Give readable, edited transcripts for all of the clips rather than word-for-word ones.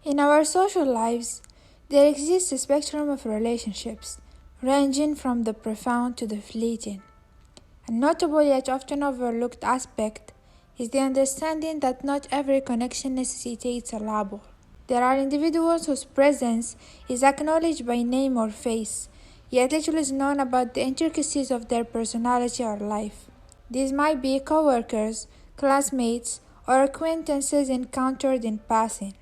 In our social lives, there exists a spectrum of relationships, ranging from the profound to the fleeting. A notable yet often overlooked aspect is the understanding that not every connection necessitates a label. There are individuals whose presence is acknowledged by name or face, yet little is known about the intricacies of their personality or life. These might be coworkers, classmates, or acquaintances encountered in passing.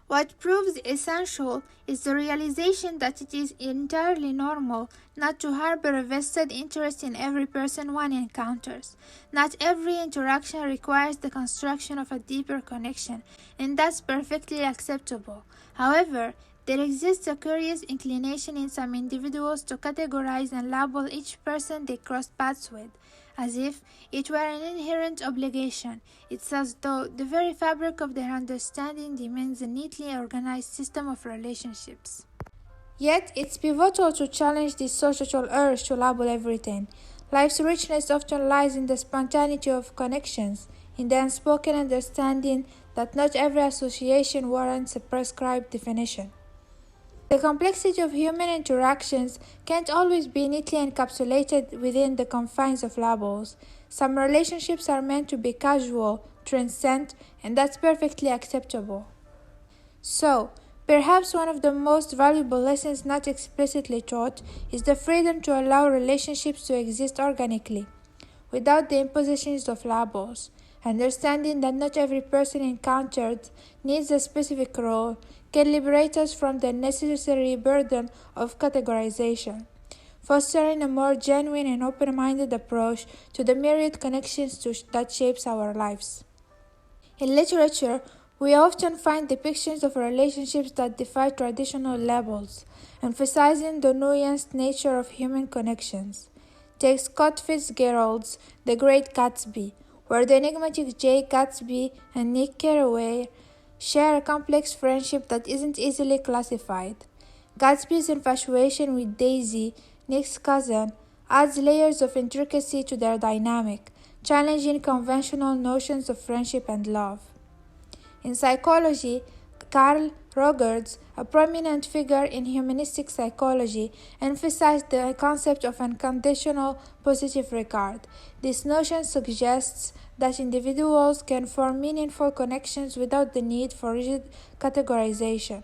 What proves essential is the realization that it is entirely normal not to harbor a vested interest in every person one encounters. Not every interaction requires the construction of a deeper connection, and that's perfectly acceptable. However, there exists a curious inclination in some individuals to categorize and label each person they cross paths with, as if it were an inherent obligation. It's as though the very fabric of their understanding demands a neatly organized system of relationships. Yet, it's pivotal to challenge this social urge to label everything. Life's richness often lies in the spontaneity of connections, in the unspoken understanding that not every association warrants a prescribed definition. The complexity of human interactions can't always be neatly encapsulated within the confines of labels. Some relationships are meant to be casual, transient, and that's perfectly acceptable. So, perhaps one of the most valuable lessons not explicitly taught is the freedom to allow relationships to exist organically, without the impositions of labels. Understanding that not every person encountered needs a specific role can liberate us from the necessary burden of categorization, fostering a more genuine and open-minded approach to the myriad connections that shapes our lives. In literature, we often find depictions of relationships that defy traditional labels, emphasizing the nuanced nature of human connections. Take Scott Fitzgerald's The Great Gatsby, where the enigmatic Jay Gatsby and Nick Carraway share a complex friendship that isn't easily classified. Gatsby's infatuation with Daisy, Nick's cousin, adds layers of intricacy to their dynamic, challenging conventional notions of friendship and love. In psychology, Carl Rogers, a prominent figure in humanistic psychology, emphasized the concept of unconditional positive regard. This notion suggests that individuals can form meaningful connections without the need for rigid categorization.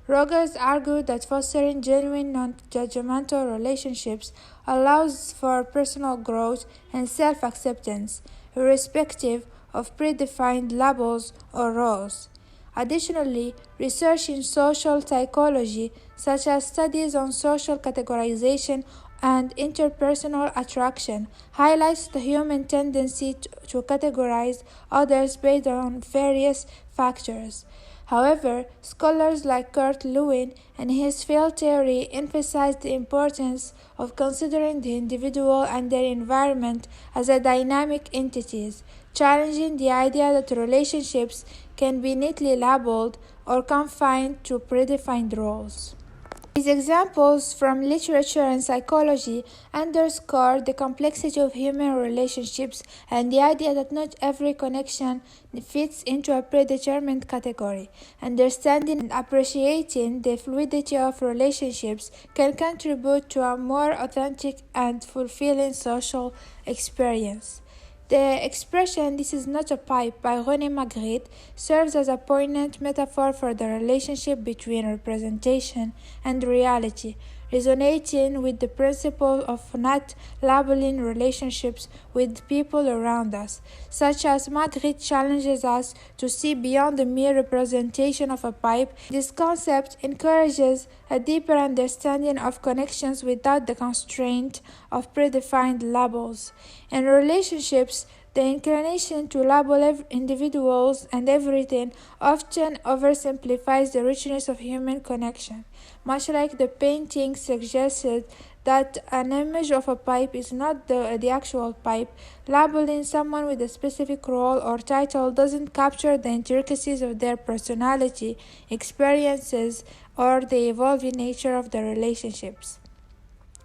Rogers argued that fostering genuine, non-judgmental relationships allows for personal growth and self-acceptance, irrespective of predefined labels or roles. Additionally, research in social psychology, such as studies on social categorization and interpersonal attraction, highlights the human tendency to categorize others based on various factors. However, scholars like Kurt Lewin and his field theory emphasize the importance of considering the individual and their environment as a dynamic entities, challenging the idea that relationships can be neatly labeled or confined to predefined roles. These examples from literature and psychology underscore the complexity of human relationships and the idea that not every connection fits into a predetermined category. Understanding and appreciating the fluidity of relationships can contribute to a more authentic and fulfilling social experience. The expression "this is not a pipe" by René Magritte serves as a poignant metaphor for the relationship between representation and reality, resonating with the principle of not labeling relationships with people around us, such as Magritte challenges us to see beyond the mere representation of a pipe. This concept encourages a deeper understanding of connections without the constraint of predefined labels. In relationships, the inclination to label individuals and everything often oversimplifies the richness of human connection. Much like the painting suggested that an image of a pipe is not the actual pipe, labeling someone with a specific role or title doesn't capture the intricacies of their personality, experiences, or the evolving nature of the relationships.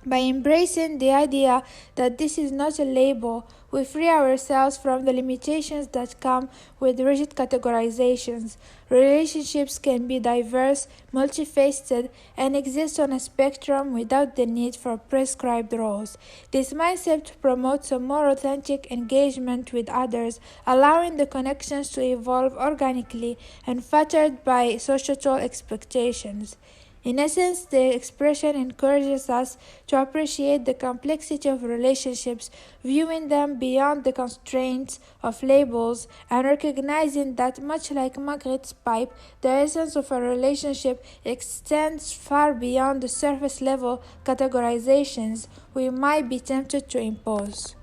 By embracing the idea that this is not a label, We free ourselves from the limitations that come with rigid categorizations. Relationships can be diverse, multifaceted, and exist on a spectrum without the need for prescribed roles. This mindset promotes a more authentic engagement with others, allowing the connections to evolve organically and fettered by societal expectations. In essence, the expression encourages us to appreciate the complexity of relationships, viewing them beyond the constraints of labels, and recognizing that, much like Margaret's pipe, the essence of a relationship extends far beyond the surface level categorizations we might be tempted to impose.